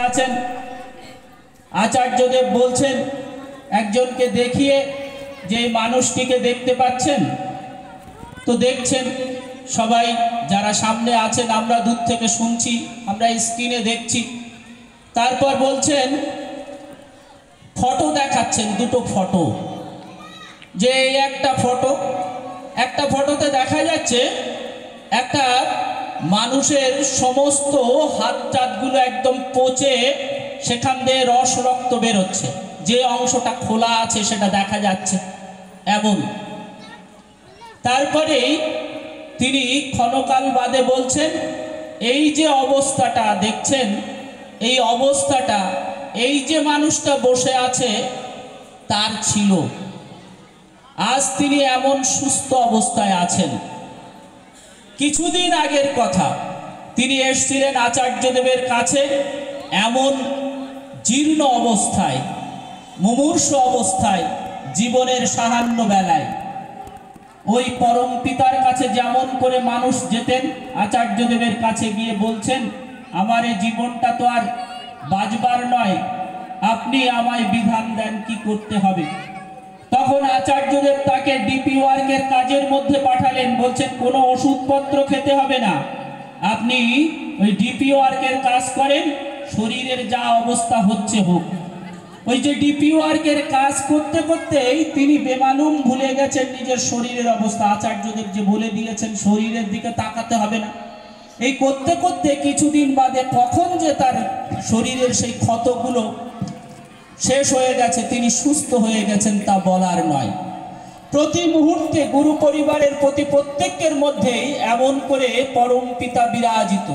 আছেন আচার্যদেব বলছেন একজনকে দেখিয়ে যে মানুষটিকে দেখতে পাচ্ছেন, তো দেখছেন সবাই যারা সামনে আছেন, আমরা দূর থেকে শুনছি, আমরা স্ক্রিনে দেখছি। তারপর বলছেন ফটো দেখাচ্ছেন, দুটো ফটো, যে একটা ফটোতে দেখা যাচ্ছে একটা মানুষের সমস্ত হাত টাতগুলো একদম পচে সেখান দিয়ে রস রক্ত বেরোচ্ছে, যে অংশটা খোলা আছে সেটা দেখা যাচ্ছে এমন। তারপরেই তিনি ক্ষণকাল বাদে বলছেন এই যে অবস্থাটা দেখছেন, এই অবস্থাটা এই যে মানুষটা বসে আছে তার ছিল। আজ তিনি এমন সুস্থ অবস্থায় আছেন। কিছুদিন আগের কথা, তিনি এসেছিলেন আচার্যদেবের কাছে এমন জীর্ণ অবস্থায়, মুমূর্ষ অবস্থায়, জীবনের সাহান্য বেলায়। ওই পরম পিতার কাছে যেমন করে মানুষ যেতেন, আচার্যদেবের কাছে গিয়ে বলছেন আমার এই জীবনটা তো আর বাঁচবার নয়, আপনি আমায় বিধান দেন কি করতে হবে। তখন আচার্যদেব তাকে ডিপি ওয়ার্কের কাজের মধ্যে পাঠালেন, বলছেন কোনো ওষুধপত্র খেতে হবে না, আপনি ওই ডিপি ওয়ার্কের কাজ করেন, শরীরের যা অবস্থা হচ্ছে হোক। ওই যে ডিপি ওয়ার্কের কাজ করতে করতেই তিনি বেমালুম ভুলে গেছেন নিজের শরীরের অবস্থা। আচার্যদেব যে বলে দিয়েছেন শরীরের দিকে তাকাতে হবে না, এই করতে করতে কিছুদিন বাদে কখন যে তার শরীরের সেই ক্ষতগুলো শেষ হয়ে গেছে, তিনি সুস্থ হয়ে গেছেন তা বলার নয়। প্রতি মুহূর্তে গুরু পরিবারের প্রতি প্রত্যেকের মধ্যেই এমন করে পরম পিতা বিরাজিত।